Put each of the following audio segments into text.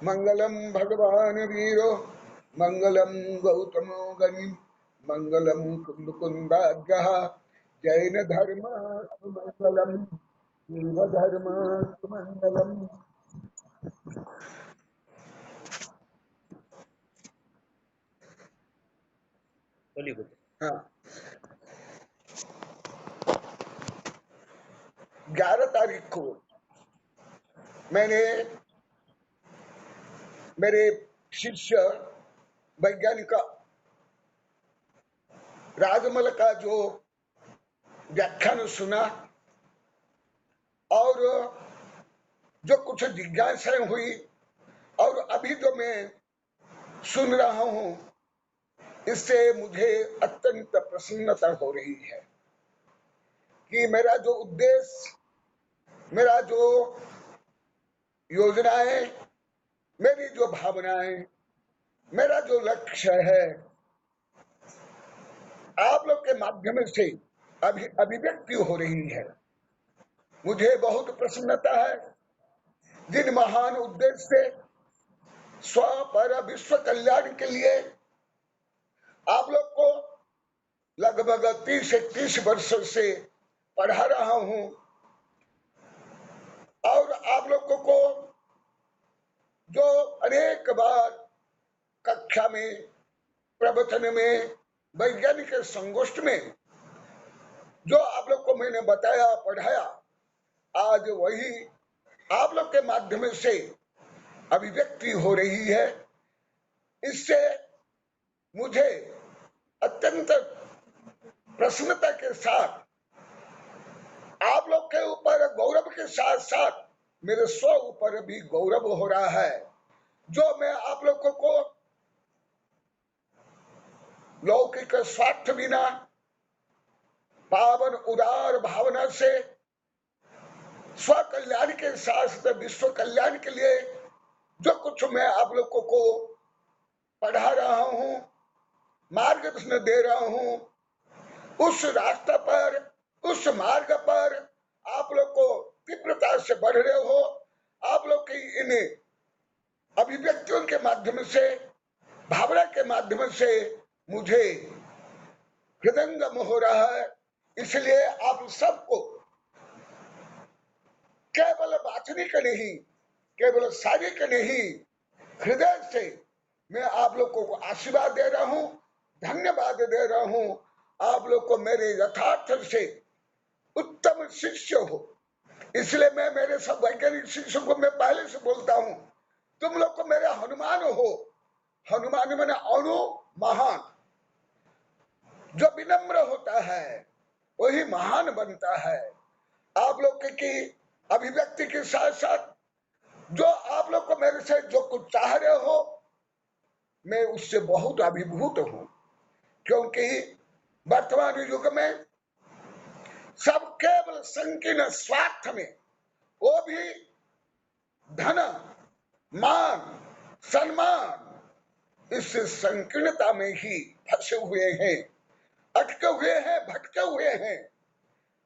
मंगलम भगवान वीरो मंगलम गौतमो गनि मंगलम कुंदकुंदाग्रह जैन धर्म मंगलम शिव धर्म मंगलम। हाँ, 11 तारीख को मैंने मेरे शिष्य वैज्ञानिक राजमल का जो व्याख्यान सुना और जो कुछ जिज्ञासाएं हुई और अभी जो मैं सुन रहा हूं इससे मुझे अत्यंत प्रसन्नता हो रही है कि मेरा जो उद्देश्य, मेरा जो योजनाएं, मेरी जो भावनाएं, मेरा जो लक्ष्य है आप लोग के माध्यम से अभिव्यक्ति हो रही है। मुझे बहुत प्रसन्नता है। जिन महान उद्देश्य से स्व पर विश्व कल्याण के लिए आप लोग को लगभग 30-31 वर्षों से पढ़ा रहा हूं और आप लोगों को जो अनेक बार कक्षा में, प्रवचन में, वैज्ञानिक संगोष्ठ में जो आप लोग को मैंने बताया, पढ़ाया, आज वही आप लोग के माध्यम से अभिव्यक्ति हो रही है। इससे मुझे अत्यंत प्रसन्नता के साथ आप लोग के ऊपर गौरव के साथ साथ मेरे स्व ऊपर भी गौरव हो रहा है। जो मैं आप लोगों को लौकिक स्वार्थ बिना पावन उदार भावना से स्व कल्याण के साथ विश्व कल्याण के लिए जो कुछ मैं आप लोगों को पढ़ा रहा हूं, मार्गदर्शन दे रहा हूं, उस रास्ता पर, उस मार्ग पर आप लोग को तीव्रता से बढ़ रहे हो। आप लोग की इन अभिव्यक्तियों के माध्यम से, भावना के माध्यम से मुझे हृदयंगम हो रहा है। इसलिए आप सबको केवल वाचनिक नहीं, केवल शारीरिक नहीं, हृदय से मैं आप लोगों को आशीर्वाद दे रहा हूं, धन्यवाद दे रहा हूं। आप लोग को मेरे यथार्थ से उत्तम शिष्य हो। इसलिए मैं मेरे सब वैज्ञानिक शिष्यों को मैं पहले से बोलता हूं, तुम लोग को मेरे हनुमान हो। हनुमान मैंने अणु महान, जो विनम्र होता है वही महान बनता है। आप लोग की अभिव्यक्ति के साथ साथ जो आप लोग को मेरे से जो कुछ चाह रहे हो, मैं उससे बहुत अभिभूत हूं, क्योंकि वर्तमान युग में सब केवल संकीर्ण स्वार्थ में, वो भी धन, मान, सम्मान, इस संकीर्णता में ही फंसे हुए हैं, अटके हुए हैं, भटके हुए हैं।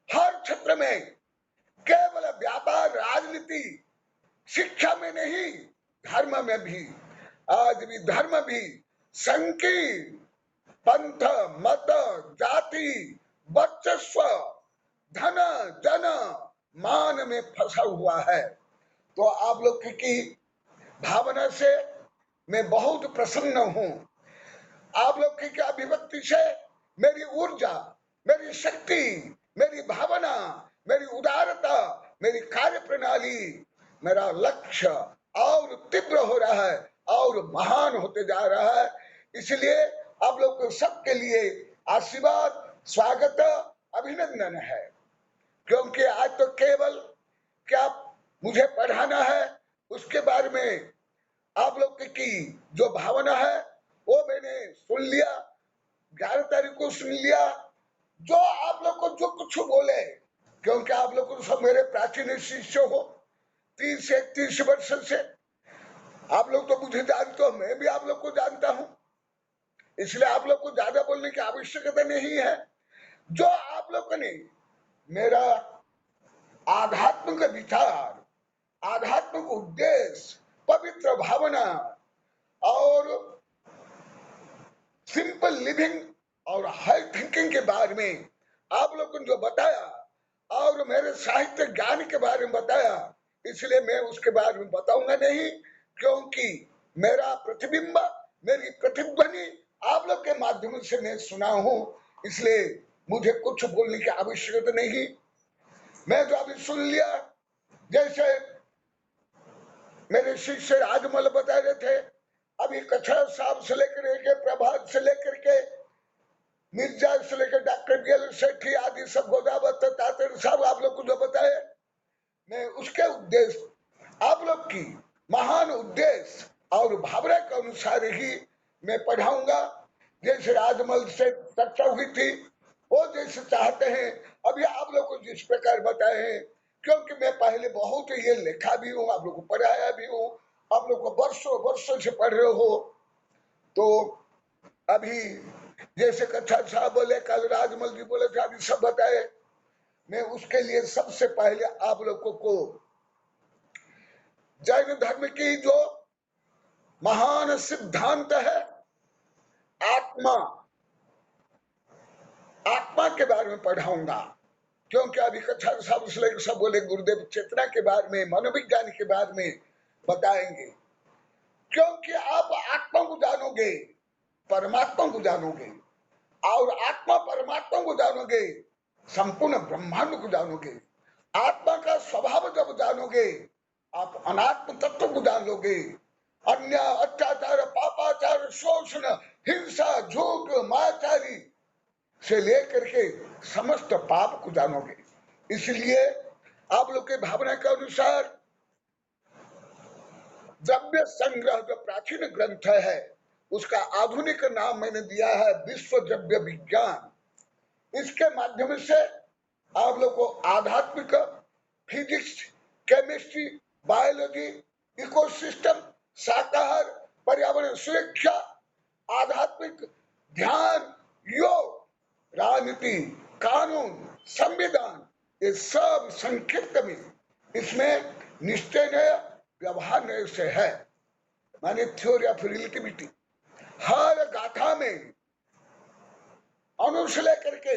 हर क्षेत्र में केवल व्यापार, राजनीति, शिक्षा में नहीं, धर्म में भी, आज भी धर्म भी संकीर्ण, पंथ, मत, जाति, वर्चस्व, धन, जन, मान में फंसा हुआ है। तो आप लोग की भावना से मैं बहुत प्रसन्न हूं। आप लोग की अभिव्यक्ति से मेरी ऊर्जा, मेरी शक्ति, मेरी भावना, मेरी उदारता, मेरी कार्य प्रणाली, मेरा लक्ष्य और तीव्र हो रहा है और महान होते जा रहा है। इसलिए आप लोग को सबके लिए आशीर्वाद, स्वागत, अभिनंदन है। क्योंकि आज तो केवल क्या मुझे पढ़ाना है, उसके बारे में आप लोग की जो भावना है वो मैंने सुन लिया, 11 तारीख को सुन लिया। जो आप लोग को जो कुछ बोले, क्योंकि आप लोग को सब मेरे प्राचीन शिष्य हो, 30 से 31 वर्ष से आप लोग तो मुझे जानते हो, मैं भी आप लोग को जानता हूं। इसलिए आप लोग को ज्यादा बोलने की आवश्यकता नहीं है। जो आप लोग ने मेरा आध्यात्मिक विचार, आध्यात्मिक उद्देश्य, पवित्र भावना और सिंपल लिविंग और हाई थिंकिंग के बारे में आप लोगों ने जो बताया और मेरे साहित्य ज्ञान के बारे में बताया, इसलिए मैं उसके बारे में बताऊंगा नहीं, क्योंकि मेरा प्रतिबिंब, मेरी प्रतिध्वनि आप लोग के माध्यम से मैं सुना हूं, इसलिए मुझे कुछ बोलने की आवश्यकता नहीं। मैं जो अभी सुन लिया, जैसे मेरे शिष्य राजमल बता रहे थे, अभी कछड़ा साहब से लेकर के प्रभात से लेकर के मिर्जा से लेकर डॉक्टर बीएल सेठी आदि सब गोदावत तातर साहब आप लोग को जो बताए, मैं उसके उद्देश्य आप लोग की महान उद्देश्य और भावना के अनुसार ही मैं पढ़ाऊंगा। जैसे राजमल से चर्चा हुई थी, वो जैसे चाहते हैं अभी आप लोग को जिस प्रकार बताए हैं, क्योंकि मैं पहले बहुत ये लिखा भी हूँ, आप लोग को पढ़ाया भी हूँ, आप लोग को वर्षों वर्षों से पढ़ रहे हो। तो अभी जैसे कच्छा साहब बोले, कल राजमल जी बोले थे, अभी सब बताए, मैं उसके लिए सबसे पहले आप लोगों को जैन धर्म की जो महान सिद्धांत है आत्मा, आत्मा के बारे में पढ़ाऊंगा। क्योंकि अभी कच्छा साहब सब बोले गुरुदेव चेतना के बारे में, मनोविज्ञान के बारे में बताएंगे, क्योंकि आप आत्मा को जानोगे, परमात्मा को जानोगे, और आत्मा परमात्मा को जानोगे, संपूर्ण ब्रह्मांड को जानोगे। आत्मा का स्वभाव जब जानोगे, आप अनात्म तत्व को जान लोगे। अन्य अत्याचार, पापाचार, शोषण, हिंसा, झूठ, मायाचारी से लेकर के समस्त पाप को जानोगे। इसलिए आप लोग के भावना के अनुसार द्रव्य संग्रह जो प्राचीन ग्रंथ है, उसका आधुनिक नाम मैंने दिया है विश्व द्रव्य विज्ञान। इसके माध्यम से आप लोग को आध्यात्मिक, फिजिक्स, केमिस्ट्री, बायोलॉजी, इकोसिस्टम, शाकाहार, पर्यावरण सुरक्षा, आध्यात्मिक, ध्यान, योग, राजनीति, कानून, संविधान, ये सब संक्षिप्त में इसमें निश्चय व्यवहार नय से है, माने थ्योरी ऑफ रिलेटिविटी। हर गाथा में अणु से लेकर के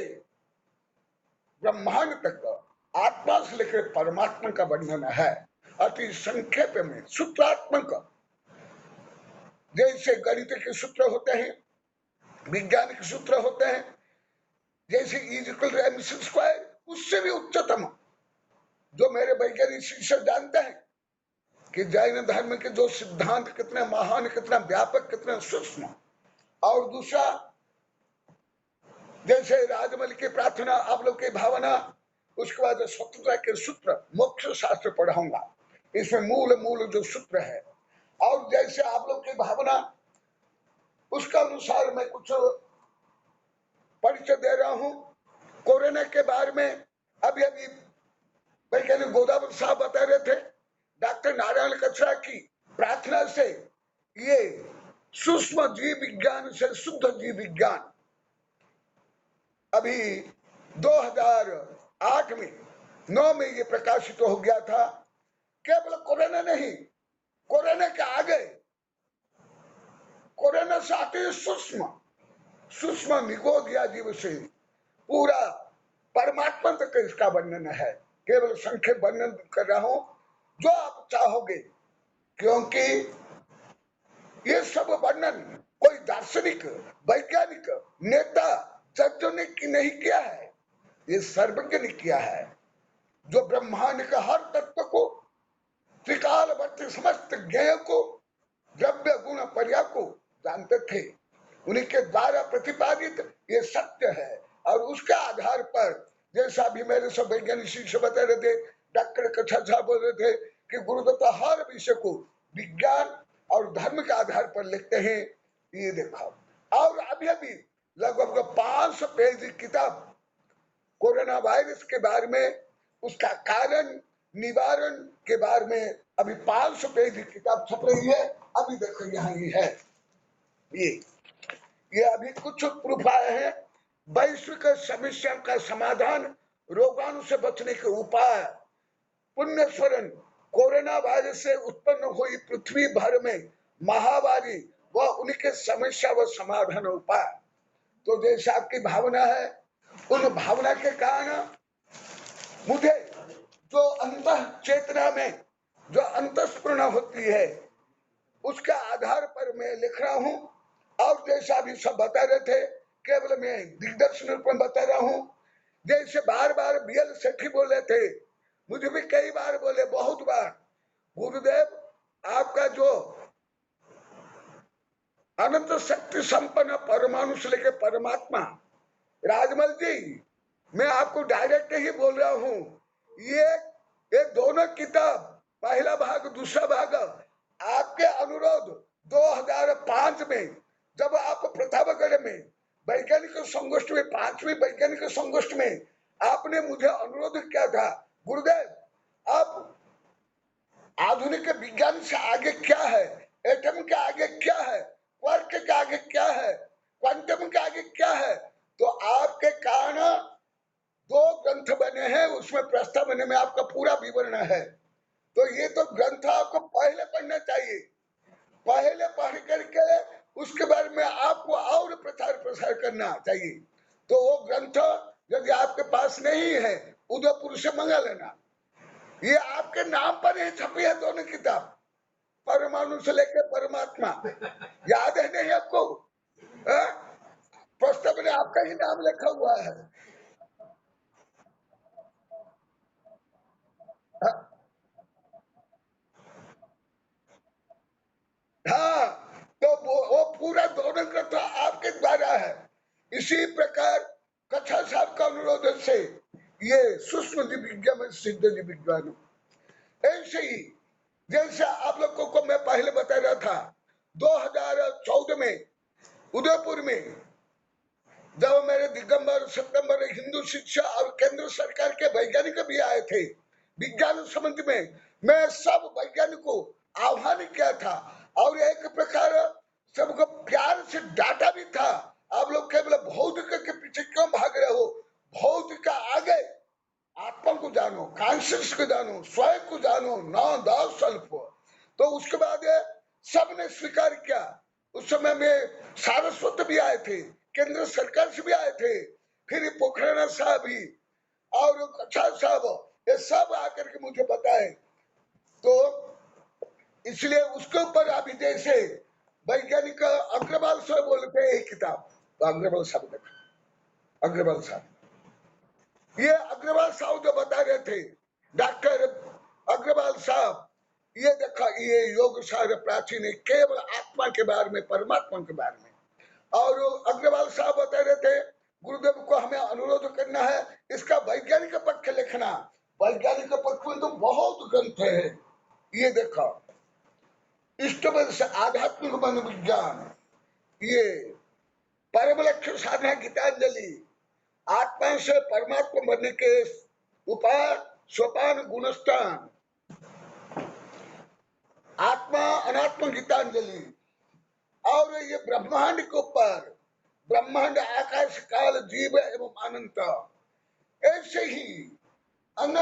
ब्रह्मांड तक, आत्मा से लेकर परमात्मा का वर्णन है, अति संक्षेप में सूत्रात्मक। जैसे गणित के सूत्र होते हैं, विज्ञान के सूत्र होते हैं, जैसे E=mc², उससे भी उच्चतम, जो मेरे वैज्ञानिक शिक्षक जानते हैं कि जैन धर्म के जो सिद्धांत कितने महान, कितना व्यापक, कितना सूक्ष्म। और दूसरा, जैसे राजमल की प्रार्थना, आप लोग की भावना, उसके बाद स्वतंत्रता के सूत्र, मोक्ष शास्त्र पढ़ाऊंगा, इसमें मूल जो सूत्र है। और जैसे आप लोग की भावना, उसका अनुसार मैं कुछ परिचय दे रहा हूं। कोरोना के बारे में अभी वैज्ञानिक गोदावरी साहब बता रहे थे, डॉक्टर नारायण कचरा की प्रार्थना से ये सूक्ष्म जीव विज्ञान से शुद्ध जीव विज्ञान अभी 2008 में 9 में ये प्रकाशित हो गया था। केवल कोरोना नहीं, कोरोना के आगे, कोरोना से आते सूक्ष्म निगोदिया जीव से पूरा परमात्मा तक इसका वर्णन है। केवल संक्षेप वर्णन कर रहा हूं, जो आप चाहोगे, क्योंकि ये सब वर्णन कोई दार्शनिक, वैज्ञानिक, नेता, जजों ने नहीं किया है, ये सर्वज्ञ ने किया है, जो ब्रह्मांड का हर तत्व को, त्रिकालवर्ती समस्त ज्ञेय को, द्रव्य गुण पर्याय को जानते थे। उन्हीं के द्वारा प्रतिपादित ये सत्य है, और उसके आधार पर, जैसा भी मेरे सब वैज्ञानिक शिष्य बता रहे थे, डॉक्टर कच्छा साहब बोल रहे थे कि गुरुदत्त हर विषय को विज्ञान और धर्म के आधार पर लिखते हैं। ये देखो, और अभी लगभग 500 पेज की किताब कोरोना वायरस के बारे में, उसका कारण, निवारण के बारे में अभी 500 पेज की किताब छप रही है। अभी देखो यहाँ ही है, ये अभी कुछ प्रूफ आए हैं। वैश्विक समस्या का समाधान, रोगाणु से बचने के उपाय, पुण्य स्मरण, कोरोना वायरस से उत्पन्न हुई पृथ्वी भर में महामारी व उनके समस्या व समाधान उपाय। तो जैसे आपकी भावना है, उन भावना के कारण मुझे जो अंतः चेतना में जो अंतःस्फुरण होती है, उसके आधार पर मैं लिख रहा हूं। और जैसा अभी सब बता रहे थे, केवल मैं दिग्दर्शन रूप में बता रहा हूं। जैसे बार बार बीएल सेठी बोले थे, मुझे भी कई बार बोले, बहुत बार, गुरुदेव आपका जो अनंत शक्ति संपन्न परमाणु से लेकर परमात्मा, राजमल जी मैं आपको डायरेक्ट ही बोल रहा हूं, ये दोनों किताब, पहला भाग दूसरा भाग, आपके अनुरोध 2005 में जब आप प्रतापगढ़ में वैज्ञानिक संगोष्ठी में, 5वीं वैज्ञानिक संगोष्ठी में आपने मुझे अनुरोध किया था, गुरुदेव आप आधुनिक विज्ञान से आगे क्या है, एटम के आगे क्या है, क्वार्क के आगे क्या है, क्वांटम के आगे क्या है, तो आपके कारण 2 ग्रंथ बने हैं, उसमें प्रस्ताव में आपका पूरा विवरण है। तो ये तो ग्रंथ आपको पहले पढ़ना चाहिए, पहले पढ़ करके उसके बाद में आपको और प्रचार प्रसार करना चाहिए। तो वो ग्रंथ यदि आपके पास नहीं है, उदयपुर से मंगा लेना। ये आपके नाम पर ही छपी है दोनों किताब, परमाणु से लेकर परमात्मा। याद है नहीं आपको? पुस्तक में आपका ही नाम लिखा हुआ है। हाँ, तो वो पूरा दोनों ग्रंथ आपके द्वारा है। इसी प्रकार कथा साहब का अनुरोध से ये सूक्ष्म विज्ञान सिद्ध विज्ञान, ऐसे ही जैसे आप लोगों को मैं पहले बता रहा था, 2014 में उदयपुर में जब मेरे दिगंबर सितंबर हिंदू शिक्षा और केंद्र सरकार के वैज्ञानिक भी आए थे विज्ञान संबंध में, मैं सब वैज्ञानिकों को आह्वान किया था और एक प्रकार सबको प्यार से डांटा भी था, आप लोग केवल भौतिक के पीछे क्यों भाग रहे हो, भौतिक का आगे आत्मा को जानो, कॉन्शियस को जानो, स्वयं को जानो, नो द सेल्फ। तो उसके बाद सबने स्वीकार किया। उस समय में सारस्वत भी आए थे, केंद्र सरकार से भी आए थे, फिर पोखराना साहब भी और कच्छा साहब, ये सब आकर के मुझे बताए। तो इसलिए उसके ऊपर अभी जैसे वैज्ञानिक अग्रवाल साहब बोलते हैं किताब, तो अग्रवाल साहब देखो, अग्रवाल साहब, ये अग्रवाल साहब जो बता रहे थे, डॉक्टर अग्रवाल साहब, ये देखा, ये योग सार प्राचीन है, केवल आत्मा के बारे में, परमात्मा के बारे में। और अग्रवाल साहब बता रहे थे, गुरुदेव को हमें अनुरोध करना है इसका वैज्ञानिक पक्ष लिखना। वैज्ञानिक पक्ष में तो बहुत ग्रंथ है, ये देखा, इष्टवंश से आध्यात्मिक मन विज्ञान, ये परम लक्ष्य साधना गीतांजलि, आत्मा से परमात्मा बनने के उपाय सोपान गुणस्थान, आत्मा अनात्म गीतांजलि, और ये ब्रह्मांड के ऊपर, ब्रह्मांड आकाश काल जीव एवं अनंत, ऐसे ही अन्य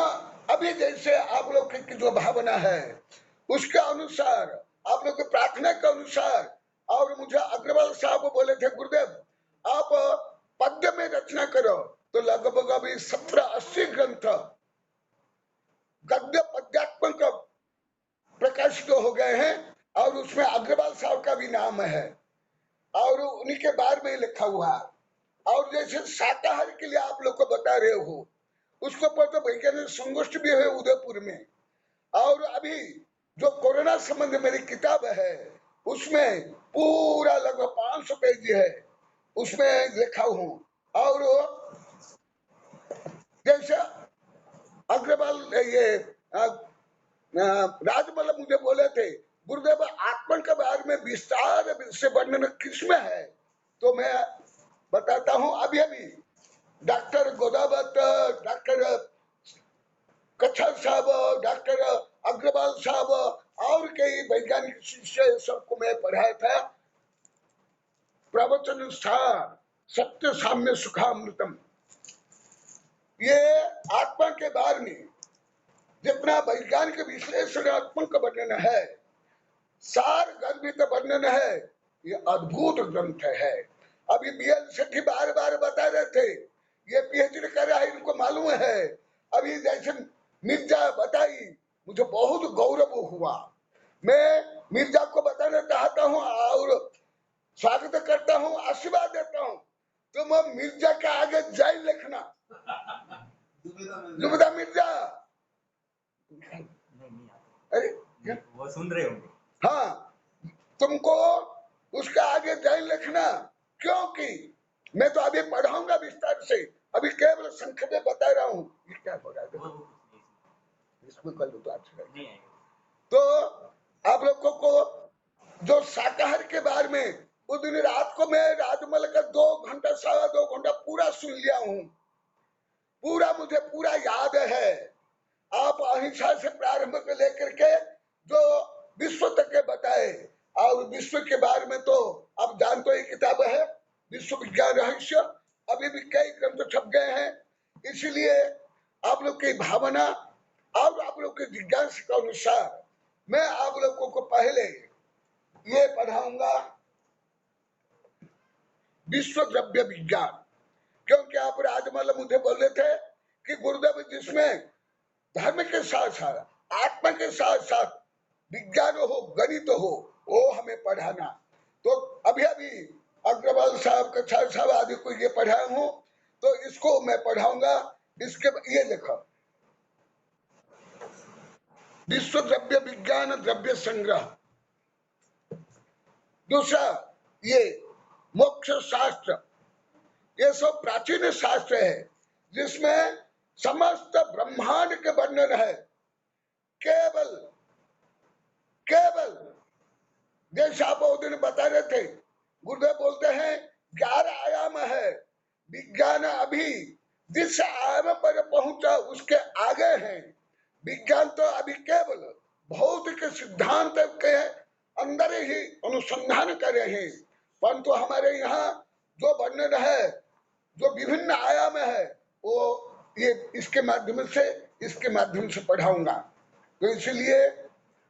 अभी जैसे आप लोग की जो भावना है उसके अनुसार, आप लोग की प्रार्थना के अनुसार, और मुझे अग्रवाल साहब बोले थे, गुरुदेव आप पद्य में रचना करो, तो लगभग अभी 17-80 ग्रंथ गद्य पद्यात्मक प्रकाशित हो गए हैं, और उसमें अग्रवाल साहब का भी नाम है और उन्हीं के बारे में लिखा हुआ है। और जैसे शाकाहार के लिए आप लोग को बता रहे हो, उसके ऊपर तो वैज्ञानिक संगोष्ठी भी है उदयपुर में। और अभी जो कोरोना संबंधी मेरी किताब है, उसमें पूरा लगभग 500 पेज है, उसमें लिखा हूं। और जैसे अग्रवाल ये राजमल मुझे बोले थे, गुरुदेव आत्मा के बारे में विस्तार से वर्णन किसमें है, तो मैं बताता हूं। अभी अभी डॉक्टर गोदावत, डॉक्टर कच्छा साहब, डॉक्टर अग्रवाल साहब और कई वैज्ञानिक शिष्य सबको मैं पढ़ाया था, प्रवचन स्थान सत्य साम्य सुखामृतम, ये आत्मा के बारे में जितना वैज्ञानिक विश्लेषणात्मक वर्णन है, सार गर्भित वर्णन है, ये अद्भुत ग्रंथ है। अभी बीएल सेठी बार बार बता रहे थे, ये पीएचडी कर रहा है, इनको मालूम है। अभी जैसे मिर्जा बताई, मुझे बहुत गौरव हुआ। मैं मिर्जा को बताना चाहता हूँ और स्वागत करता हूँ, आशीर्वाद देता हूँ। तुम मिर्जा के आगे जय लिखना, जुबेदा मिर्जा। अरे वो सुन रहे होंगे। हाँ, तुमको उसके आगे जय लिखना, क्योंकि मैं तो अभी पढ़ाऊंगा विस्तार से, अभी केवल संक्षेप में बता रहा हूँ। ये क्या हो रहा है इसमें, कर लो तो अच्छा नहीं। तो आप लोगों को जो शाकाहार के बारे में उस दिन रात को मैं राजमल का 2 घंटा 2.25 घंटा पूरा सुन लिया हूँ, पूरा मुझे पूरा याद है। आप अहिंसा से प्रारंभ कर लेकर के जो विश्व तक के बताए, और विश्व के बारे में तो आप जानते हो, ये किताब है विश्व विज्ञान रहस्य, अभी भी कई ग्रंथ छप गए हैं। इसलिए आप लोग की भावना और आप लोग के जिज्ञासा के अनुसार मैं आप लोगों को पहले ये पढ़ाऊंगा विश्व द्रव्य विज्ञान, क्योंकि आप राजमल मुझे बोले थे कि गुरुदेव जिसमें धर्म के साथ साथ आत्मा के साथ साथ विज्ञान हो, गणित हो, वो हमें पढ़ाना। तो अभी अभी अग्रवाल साहब, कछार साहब आदि को ये पढ़ाया हूँ, तो इसको मैं पढ़ाऊंगा। इसके ये देखो, विश्व द्रव्य विज्ञान द्रव्य संग्रह। दूसरा ये मोक्ष शास्त्र, ये सब प्राचीन शास्त्र है जिसमें समस्त ब्रह्मांड के वर्णन है। केवल केवल जैसे आप वो दिन बता रहे थे, गुरुदेव बोलते हैं 11 आयाम है, विज्ञान अभी जिस आयाम पर पहुंचा उसके आगे है। विज्ञान तो अभी केवल भौतिक सिद्धांत के अंदर ही अनुसंधान कर रहे हैं, परंतु हमारे यहाँ जो वर्णन है, जो विभिन्न आयाम है, वो ये इसके माध्यम से पढ़ाऊंगा। तो इसलिए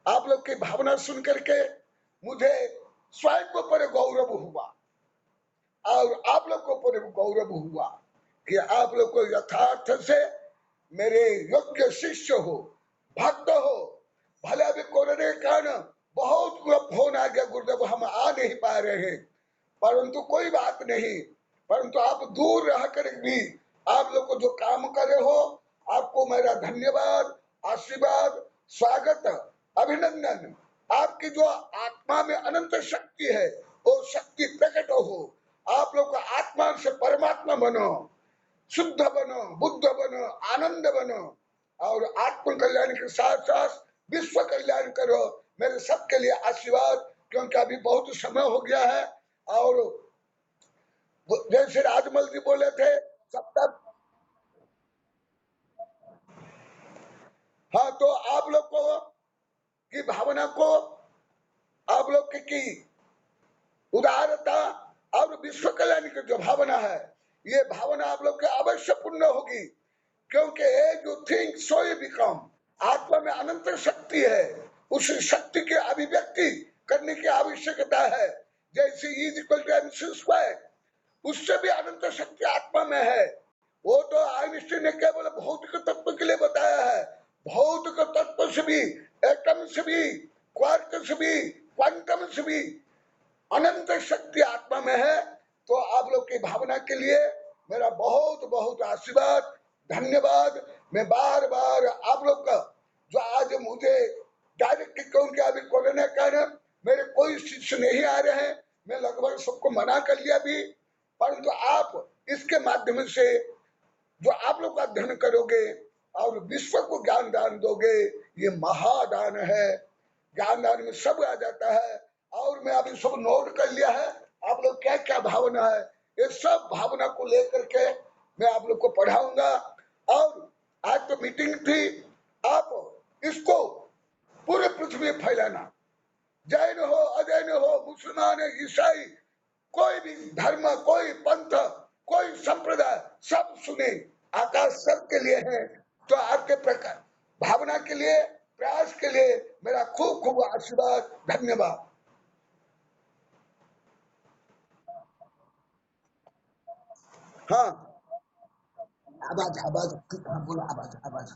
आप लोग की भावना सुन करके मुझे स्वयं के ऊपर गौरव हुआ, और आप लोग को ऊपर गौरव हुआ कि आप लोग को यथार्थ से मेरे योग्य शिष्य हो, भक्त हो। भले अभी कोरोना के कारण बहुत फोन आ गया, गुरुदेव हम आ नहीं पा रहे हैं, परंतु कोई बात नहीं। परंतु आप दूर रह कर भी आप लोग को जो काम कर रहे हो, आपको मेरा धन्यवाद, आशीर्वाद, स्वागत, अभिनंदन। आपकी जो आत्मा में अनंत शक्ति है, वो शक्ति प्रकट हो। आप लोग को आत्मा से परमात्मा बनो, शुद्ध बनो, बुद्ध बनो, आनंद बनो, और आत्म कल्याण के साथ साथ विश्व कल्याण करो। मेरे सबके लिए आशीर्वाद, क्योंकि अभी बहुत समय हो गया है। और जैसे राजमल जी बोले थे सप्ताह, हाँ, तो आप लोग को की भावना को, आप लोग की उदारता और विश्व कल्याण की जो भावना है, ये भावना आप लोग के अवश्य पूर्ण होगी, क्योंकि जो थिंक सो यू बिकम, आत्मा में अनंत शक्ति है, उस शक्ति की अभिव्यक्ति करने की आवश्यकता है। जैसे E = mc², उससे भी अनंत शक्ति आत्मा में है। वो तो आइंस्टीन ने केवल भौतिक तत्व के लिए बताया है, भौतिक तत्व से भी, एटम से भी, क्वार्क से भी, क्वांटम से भी अनंत शक्ति आत्मा में है। तो आप लोग की भावना के लिए मेरा बहुत बहुत आशीर्वाद, धन्यवाद। मैं बार बार आप लोग का जो आज मुझे डायरेक्ट, क्योंकि अभी कोरोना के कारण मेरे कोई शिष्य नहीं आ रहे हैं, मैं लगभग सबको मना कर लिया भी, परंतु आप इसके माध्यम से जो आप लोग अध्ययन करोगे और विश्व को ज्ञान दान दोगे, ये महादान है। ज्ञान दान में सब आ जाता है, और मैं अभी सब नोट कर लिया है आप लोग क्या क्या भावना है, ये सब भावना को लेकर के मैं आप लोग को पढ़ाऊंगा। और आज तो मीटिंग थी, आप इसको पूरे पृथ्वी में फैलाना, जैन हो, अजैन हो, मुसलमान, ईसाई, कोई भी धर्म, कोई पंथ, कोई संप्रदाय, सब सुने। आकाश सबके लिए है। तो आपके प्रकार भावना के लिए, प्रयास के लिए मेरा खूब खूब आशीर्वाद, धन्यवाद। हाँ, आवाज आवाज, हाँ, बोलो, आवाज आवाज।